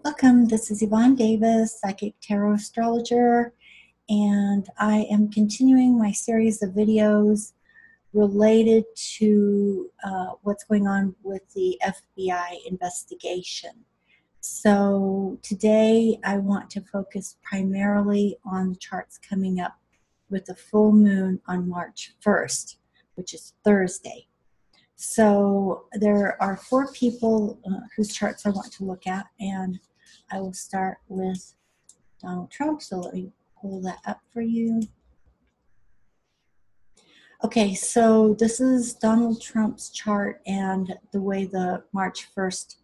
Welcome, this is Yvonne Davis, Psychic Tarot Astrologer, and I am continuing my series of videos related to what's going on with the FBI investigation. So today I want to focus primarily on the charts coming up with the full moon on March 1st, which is Thursday. So there are four people whose charts I want to look at, and I will start with Donald Trump. So let me pull that up for you. Okay, so this is Donald Trump's chart and the way the March 1st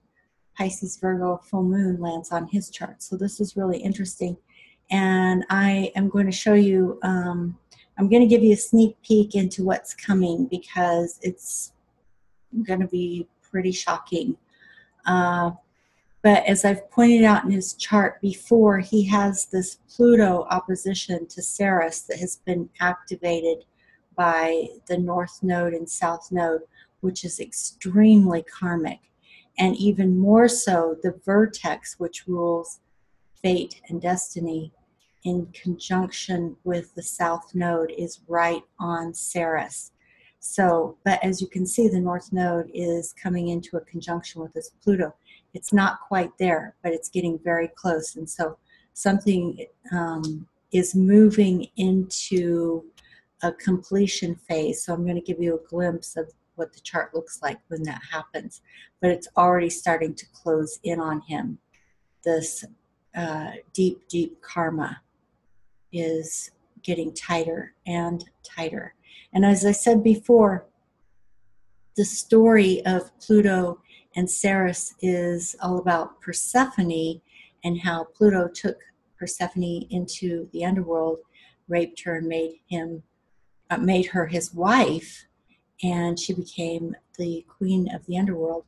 Pisces Virgo full moon lands on his chart. So this is really interesting. And I am going to show you, I'm going to give you a sneak peek into what's coming because it's going to be pretty shocking. But as I've pointed out in his chart before, he has this Pluto opposition to Ceres that has been activated by the North Node and South Node, which is extremely karmic. And even more so, the vertex, which rules fate and destiny, in conjunction with the South Node, is right on Ceres. So, but as you can see, the North Node is coming into a conjunction with this Pluto. It's not quite there, but it's getting very close. And so something is moving into a completion phase. So I'm going to give you a glimpse of what the chart looks like when that happens. But it's already starting to close in on him. This deep, deep karma is getting tighter and tighter. And as I said before, the story of Pluto and Ceres is all about Persephone and how Pluto took Persephone into the underworld, raped her, and made her his wife, and she became the queen of the underworld.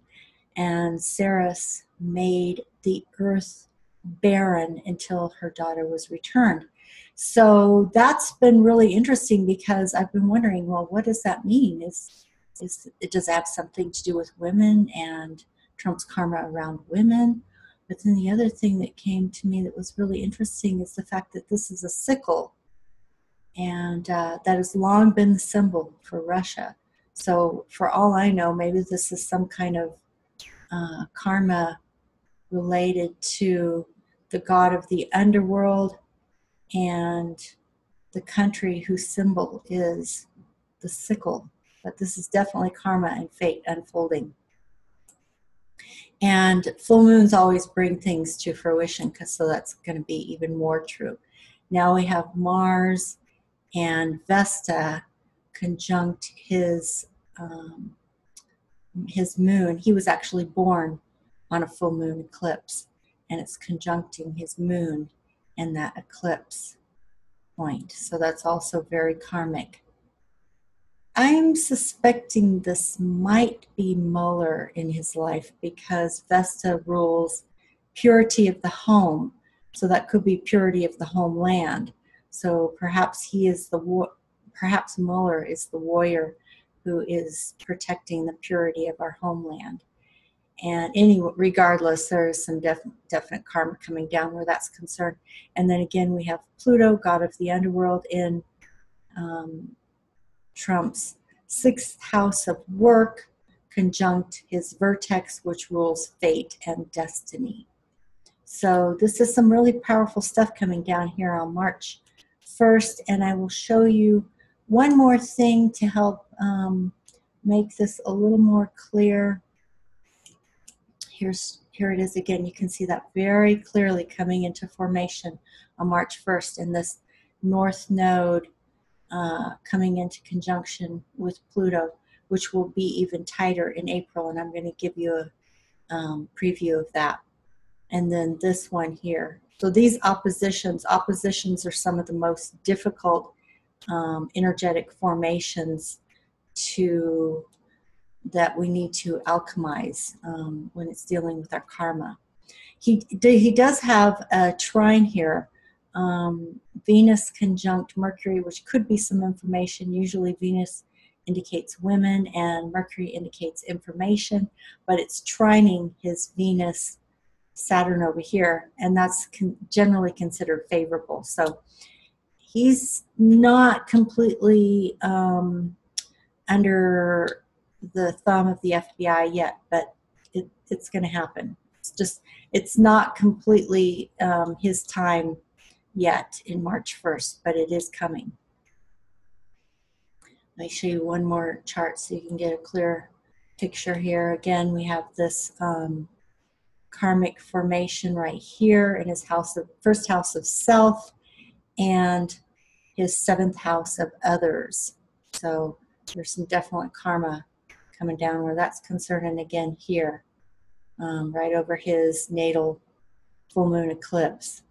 And Ceres made the earth barren until her daughter was returned. So that's been really interesting because I've been wondering, well, what does that mean? Does it have something to do with women and Trump's karma around women? But then the other thing that came to me that was really interesting is the fact that this is a sickle, and that has long been the symbol for Russia. So for all I know, maybe this is some kind of karma related to the god of the underworld and the country whose symbol is the sickle. But this is definitely karma and fate unfolding. And full moons always bring things to fruition, so that's going to be even more true. Now we have Mars and Vesta conjunct his moon. He was actually born on a full moon eclipse, and it's conjuncting his moon in that eclipse point. So that's also very karmic. I'm suspecting this might be Muller in his life because Vesta rules purity of the home. So that could be purity of the homeland. So perhaps perhaps Muller is the warrior who is protecting the purity of our homeland. And regardless, there's some definite karma coming down where that's concerned. And then again, we have Pluto, god of the underworld, in Trump's 6th house of work, conjunct his vertex, which rules fate and destiny. So this is some really powerful stuff coming down here on March 1st, and I will show you one more thing to help make this a little more clear. Here it is again. You can see that very clearly coming into formation on March 1st, in this North Node coming into conjunction with Pluto, which will be even tighter in April, and I'm going to give you a preview of that. And then this one here. So these oppositions are some of the most difficult energetic formations that we need to alchemize when it's dealing with our karma. He does have a trine here, Venus conjunct Mercury, which could be some information. Usually Venus indicates women and Mercury indicates information, but it's trining his Venus Saturn over here, and that's generally considered favorable. So he's not completely under the thumb of the FBI yet, but it's going to happen. It's not completely his time yet in March 1st, but it is coming. Let me show you one more chart so you can get a clear picture here. Again, we have this karmic formation right here in his first house of self and his 7th house of others. So there's some definite karma coming down where that's concerned. And again here, right over his natal full moon eclipse.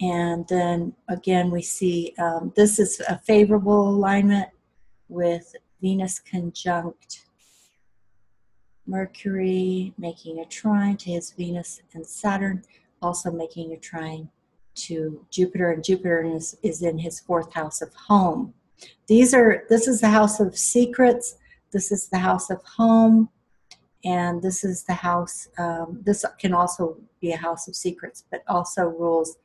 And then again we see this is a favorable alignment with Venus conjunct Mercury, making a trine to his Venus and Saturn, also making a trine to Jupiter, and Jupiter is in his 4th house of home. This is the house of secrets, this is the house of home, and this is the house, this can also be a house of secrets, but also rules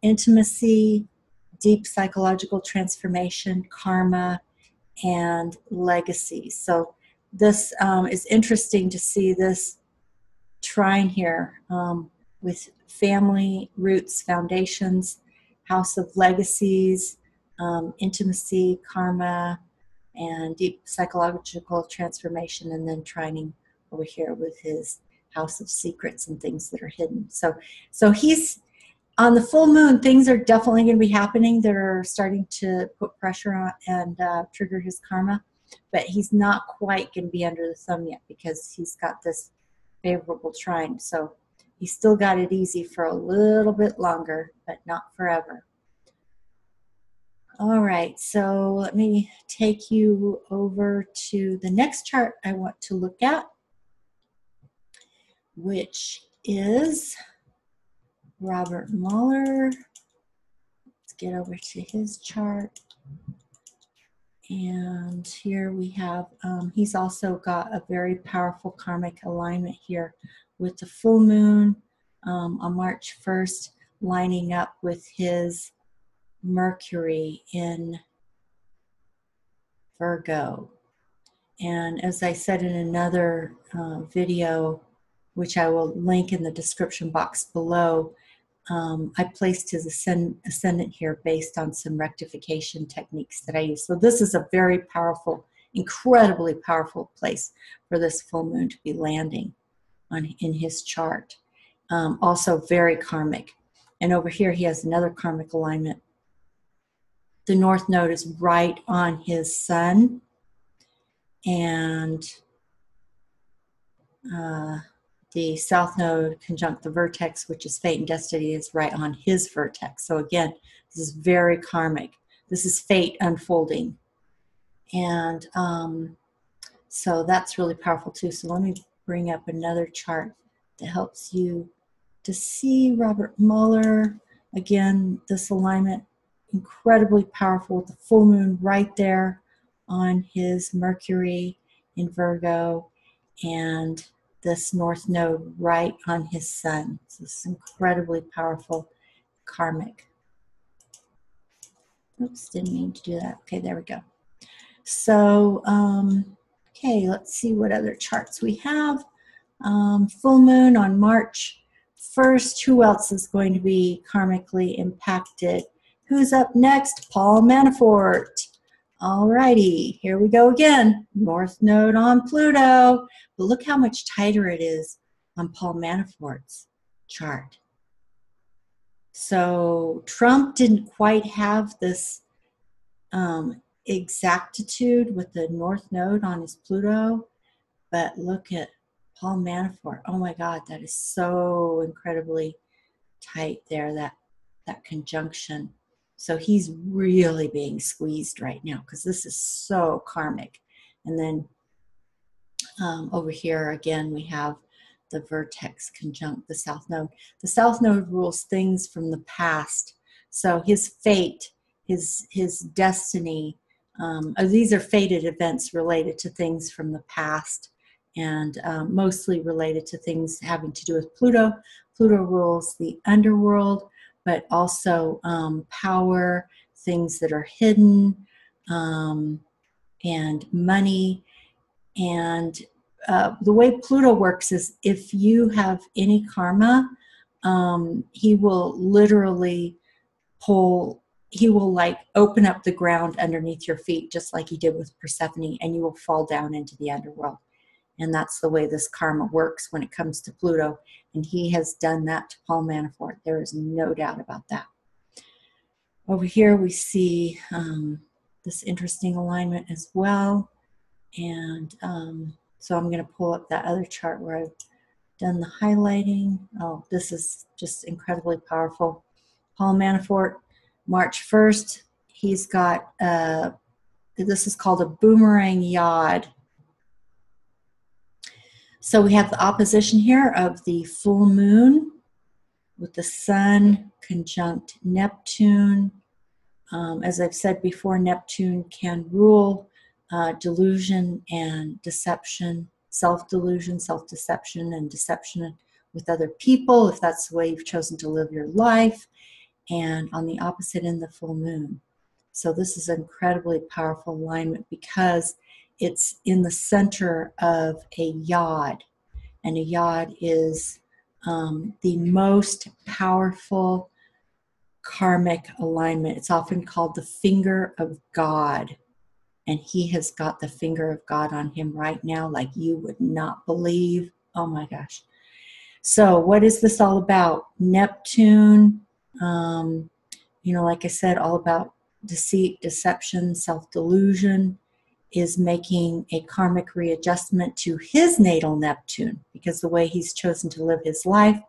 intimacy, deep psychological transformation, karma, and legacy. So this is interesting to see this trine here with family, roots, foundations, house of legacies, intimacy, karma, and deep psychological transformation, and then trining over here with his house of secrets and things that are hidden. So he's on the full moon. Things are definitely going to be happening that are starting to put pressure on and trigger his karma, but he's not quite going to be under the thumb yet because he's got this favorable trine. So he's still got it easy for a little bit longer, but not forever. All right, so let me take you over to the next chart I want to look at, which is Robert Muller. Let's get over to his chart. And here we have, he's also got a very powerful karmic alignment here with the full moon on March 1st, lining up with his Mercury in Virgo. And as I said in another video, which I will link in the description box below, I placed his ascendant here based on some rectification techniques that I use. So this is a very powerful, incredibly powerful place for this full moon to be landing in his chart. Also very karmic. And over here he has another karmic alignment. The North Node is right on his sun, and the South Node conjunct the vertex, which is fate and destiny, is right on his vertex. So again, this is very karmic. This is fate unfolding. And so that's really powerful too. So let me bring up another chart that helps you to see Robert Muller. Again, this alignment, incredibly powerful with the full moon right there on his Mercury in Virgo, and this North Node right on his sun. So this is incredibly powerful karmic. Oops, didn't mean to do that. Okay, there we go. So, okay, let's see what other charts we have. Full moon on March 1st. Who else is going to be karmically impacted? Who's up next? Paul Manafort. Alrighty, here we go again. North Node on Pluto. But look how much tighter it is on Paul Manafort's chart. So Trump didn't quite have this exactitude with the North Node on his Pluto, but look at Paul Manafort. Oh my God, that is so incredibly tight there, that conjunction. So he's really being squeezed right now because this is so karmic. And then over here again we have the vertex conjunct the South Node. The South Node rules things from the past. So his fate, his destiny, these are fated events related to things from the past, and mostly related to things having to do with Pluto. Pluto rules the underworld, but also power, things that are hidden, and money. And the way Pluto works is if you have any karma, he will literally he will like open up the ground underneath your feet, just like he did with Persephone, and you will fall down into the underworld. And that's the way this karma works when it comes to Pluto. And he has done that to Paul Manafort. There is no doubt about that. Over here we see this interesting alignment as well. And so I'm going to pull up that other chart where I've done the highlighting. Oh, this is just incredibly powerful. Paul Manafort, March 1st, he's got, this is called a boomerang yod. So we have the opposition here of the full moon with the sun conjunct Neptune. As I've said before, Neptune can rule delusion and deception, self-delusion, self-deception, and deception with other people, if that's the way you've chosen to live your life, and on the opposite end, the full moon. So this is an incredibly powerful alignment because it's in the center of a yod, and a yod is the most powerful karmic alignment. It's often called the finger of God, and he has got the finger of God on him right now like you would not believe. Oh my gosh. So what is this all about? Neptune, you know, like I said, all about deceit, deception, self-delusion, is making a karmic readjustment to his natal Neptune because the way he's chosen to live his life.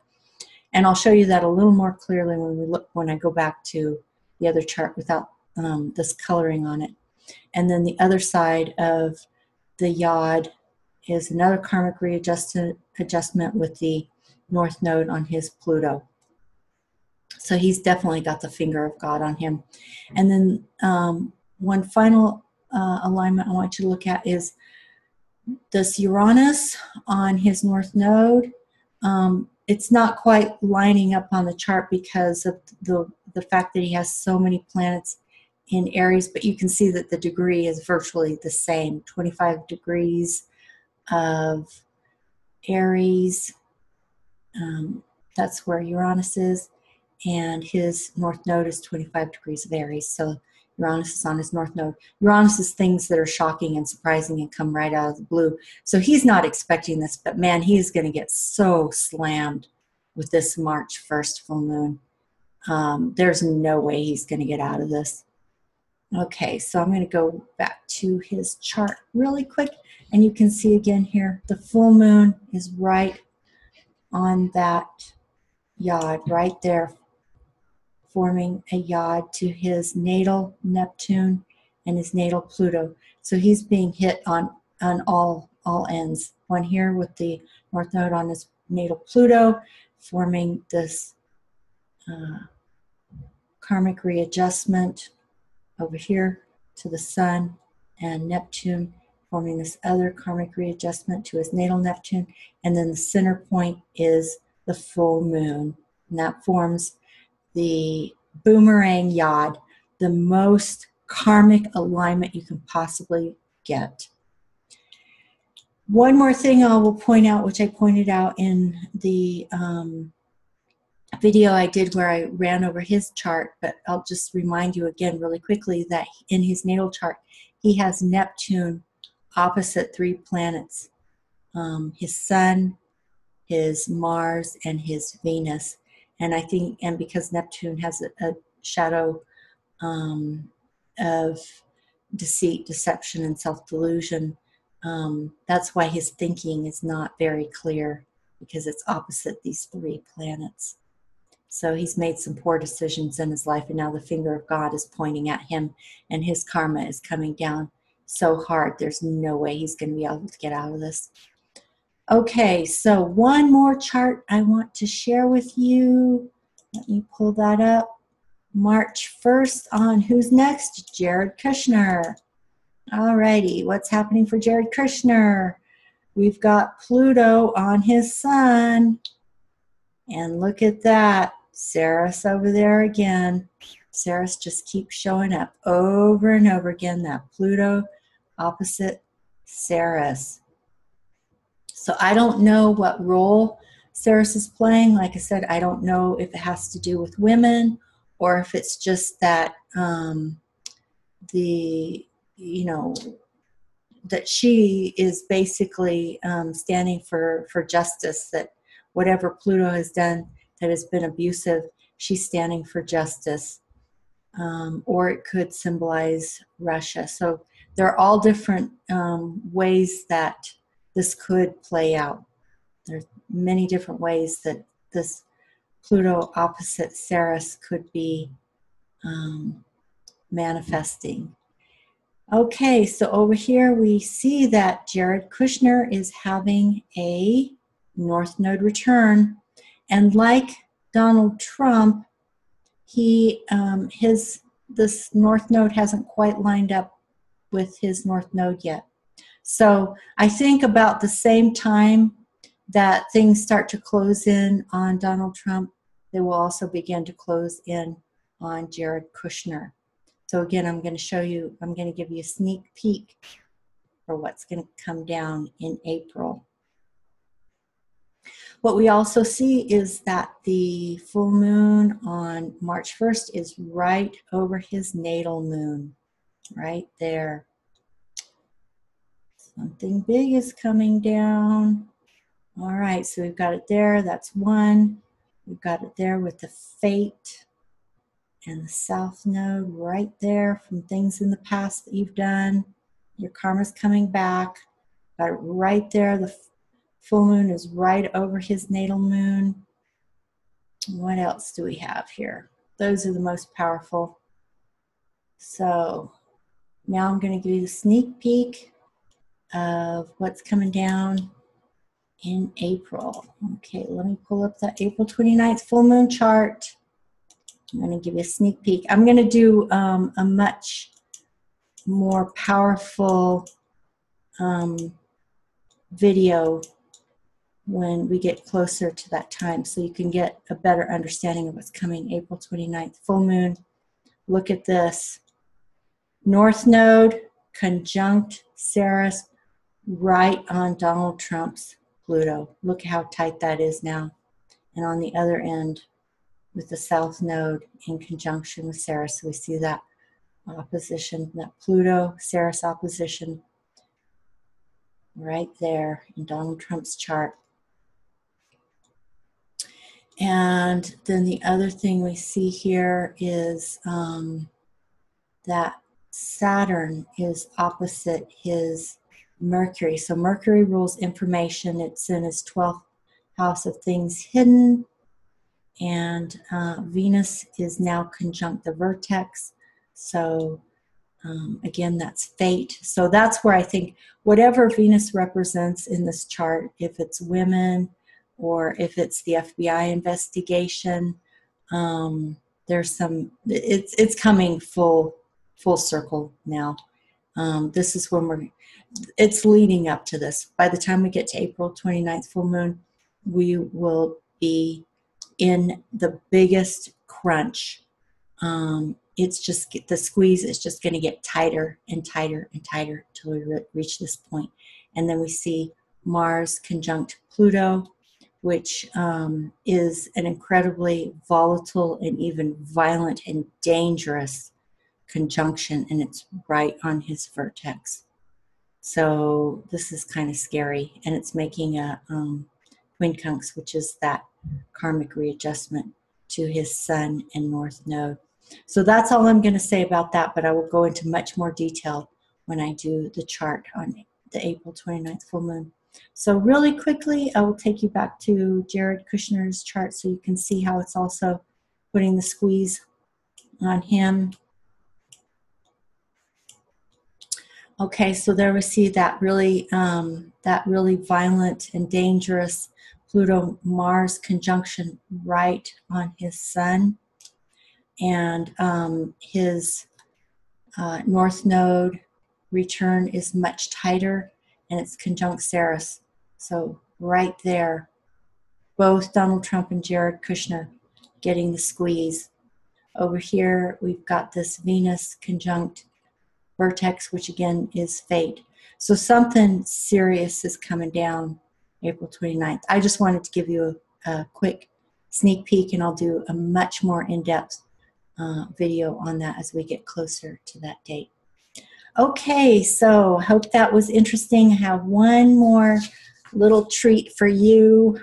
And I'll show you that a little more clearly when I go back to the other chart without this coloring on it. And then the other side of the yod is another karmic adjustment with the North Node on his Pluto. So he's definitely got the finger of God on him. And then one final alignment I want you to look at is this Uranus on his North Node. It's not quite lining up on the chart because of the fact that he has so many planets in Aries, but you can see that the degree is virtually the same, 25 degrees of Aries. That's where Uranus is, and his North Node is 25 degrees of Aries. So Uranus is on his North Node. Uranus is things that are shocking and surprising and come right out of the blue. So he's not expecting this, but man, he's going to get so slammed with this March 1st full moon. There's no way he's going to get out of this. Okay, so I'm going to go back to his chart really quick, and you can see again here, the full moon is right on that yod, right there, forming a yod to his natal Neptune and his natal Pluto. So he's being hit on all ends. One here with the North Node on his natal Pluto, forming this karmic readjustment over here to the Sun, and Neptune forming this other karmic readjustment to his natal Neptune. And then the center point is the full moon, and that forms the boomerang yod, the most karmic alignment you can possibly get. One more thing I will point out, which I pointed out in the video I did where I ran over his chart, but I'll just remind you again really quickly that in his natal chart, he has Neptune opposite 3 planets, his Sun, his Mars, and his Venus. And I think, and because Neptune has a shadow of deceit, deception, and self-delusion, that's why his thinking is not very clear, because it's opposite these 3 planets. So he's made some poor decisions in his life, and now the finger of God is pointing at him, and his karma is coming down so hard, there's no way he's going to be able to get out of this. Okay, so one more chart I want to share with you. Let me pull that up. March 1st on who's next? Jared Kushner. Alrighty, what's happening for Jared Kushner? We've got Pluto on his Sun, And look at that. Ceres over there again. Ceres just keeps showing up over and over again. That Pluto opposite Ceres. So I don't know what role Ceres is playing. Like I said, I don't know if it has to do with women or if it's just that that she is basically standing for justice, that whatever Pluto has done that has been abusive, she's standing for justice. Or it could symbolize Russia. So there are all different ways that this could play out. There's many different ways that this Pluto opposite Ceres could be manifesting. Okay, so over here we see that Jared Kushner is having a North Node return. And like Donald Trump, this North Node hasn't quite lined up with his North Node yet. So I think about the same time that things start to close in on Donald Trump, they will also begin to close in on Jared Kushner. So again, I'm going to give you a sneak peek for what's going to come down in April. What we also see is that the full moon on March 1st is right over his natal moon, right there. Something big is coming down. All right, so we've got it there. That's one. We've got it there with the fate and the south node right there from things in the past that you've done. Your karma's coming back. Got it right there. The full moon is right over his natal moon. What else do we have here? Those are the most powerful. So now I'm going to give you a sneak peek of what's coming down in April. Okay, let me pull up that April 29th full moon chart. I'm going to give you a sneak peek. I'm going to do a much more powerful video when we get closer to that time, so you can get a better understanding of what's coming April 29th. Full moon. Look at this. North Node conjunct Ceres right on Donald Trump's Pluto. Look how tight that is now. And on the other end, with the South Node in conjunction with Ceres. So we see that opposition, that Pluto-Ceres opposition right there in Donald Trump's chart. And then the other thing we see here is that Saturn is opposite his Mercury. So Mercury rules information. It's in his 12th house of things hidden. And Venus is now conjunct the vertex. So again, that's fate. So that's where I think whatever Venus represents in this chart, if it's women or if it's the FBI investigation, there's some, it's coming full circle now. This is when it's leading up to this. By the time we get to April 29th full moon, we will be in the biggest crunch. It's just, the squeeze is just going to get tighter and tighter and tighter until we reach this point. And then we see Mars conjunct Pluto, which is an incredibly volatile and even violent and dangerous conjunction, and it's right on his vertex. So this is kind of scary, and it's making a quincunx, which is that karmic readjustment to his Sun and North Node. So that's all I'm going to say about that, but I will go into much more detail when I do the chart on the April 29th full moon. So really quickly, I will take you back to Jared Kushner's chart so you can see how it's also putting the squeeze on him. Okay, so there we see that really violent and dangerous Pluto-Mars conjunction right on his Sun. And his North Node return is much tighter, and it's conjunct Ceres. So right there both Donald Trump and Jared Kushner getting the squeeze. Over here, we've got this Venus conjunct vertex, which again is fate. So something serious is coming down April 29th. I just wanted to give you a quick sneak peek, and I'll do a much more in-depth video on that as we get closer to that date. Okay, so hope that was interesting. I have one more little treat for you.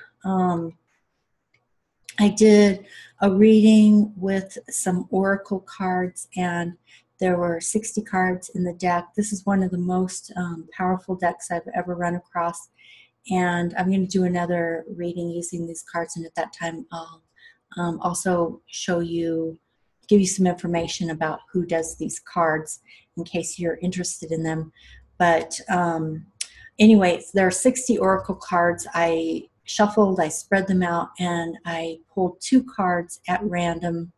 I did a reading with some oracle cards, and there were 60 cards in the deck. This is one of the most powerful decks I've ever run across, and I'm going to do another reading using these cards, and at that time I'll also show you, give you some information about who does these cards in case you're interested in them. But anyway, there are 60 oracle cards. I shuffled, I spread them out, and I pulled 2 cards at random.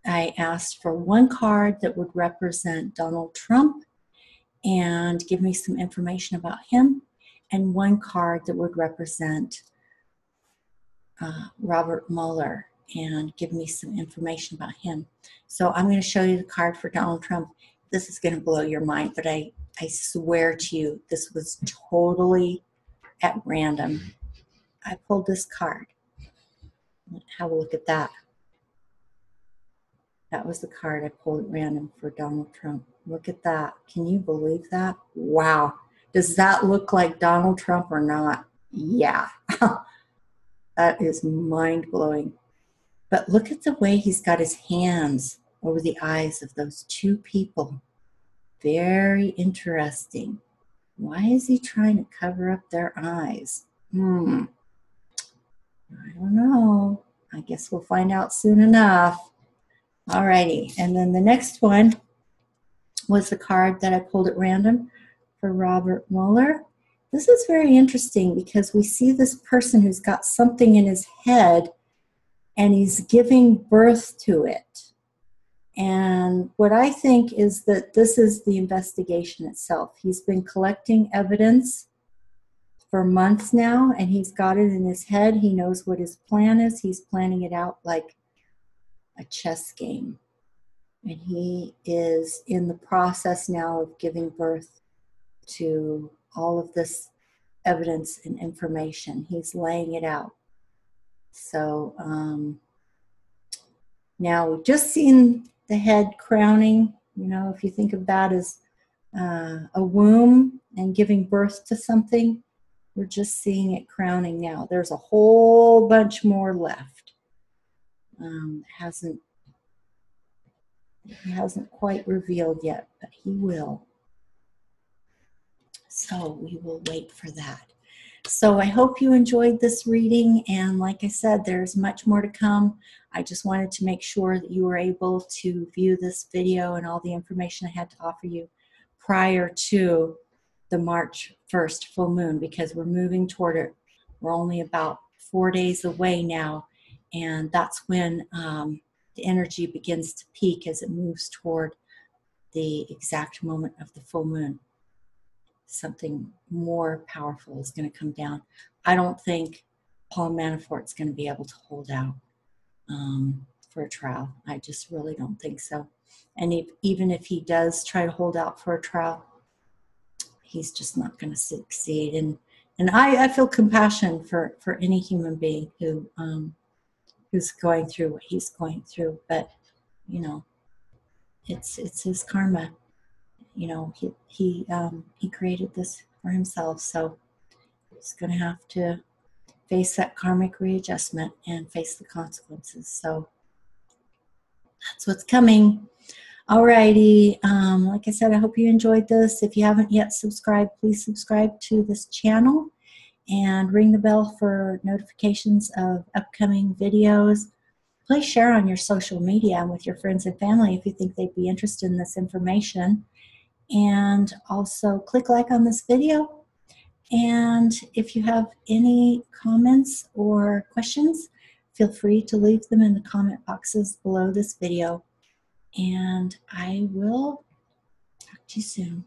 I asked for one card that would represent Donald Trump and give me some information about him, and one card that would represent Robert Muller and give me some information about him. So I'm going to show you the card for Donald Trump. This is going to blow your mind, but I swear to you, this was totally at random. I pulled this card. Have a look at that. That was the card I pulled at random for Donald Trump. Look at that. Can you believe that? Wow. Does that look like Donald Trump or not? Yeah. That is mind-blowing. But look at the way he's got his hands over the eyes of those 2 people. Very interesting. Why is he trying to cover up their eyes? I don't know. I guess we'll find out soon enough. Alrighty, and then the next one was the card that I pulled at random for Robert Muller. This is very interesting because we see this person who's got something in his head and he's giving birth to it. And what I think is that this is the investigation itself. He's been collecting evidence for months now, and he's got it in his head. He knows what his plan is. He's planning it out like a chess game. And he is in the process now of giving birth to all of this evidence and information. He's laying it out. So now we've just seen the head crowning. You know, if you think of that as a womb and giving birth to something, we're just seeing it crowning now. There's a whole bunch more left. He hasn't quite revealed yet, but he will. So we will wait for that. So I hope you enjoyed this reading, and like I said, there's much more to come. I just wanted to make sure that you were able to view this video and all the information I had to offer you prior to the March 1st full moon, because we're moving toward it. We're only about 4 days away now, and that's when the energy begins to peak as it moves toward the exact moment of the full moon. Something more powerful is going to come down. I don't think Paul Manafort's going to be able to hold out for a trial. I just really don't think so. And even if he does try to hold out for a trial, he's just not going to succeed. And I feel compassion for any human being who's going through what he's going through. But, you know, it's his karma. You know, he created this for himself, so he's going to have to face that karmic readjustment and face the consequences. So that's what's coming. Alrighty, like I said, I hope you enjoyed this. If you haven't yet subscribed, please subscribe to this channel and ring the bell for notifications of upcoming videos. Please share on your social media and with your friends and family if you think they'd be interested in this information. And also click like on this video. And if you have any comments or questions, feel free to leave them in the comment boxes below this video. And I will talk to you soon.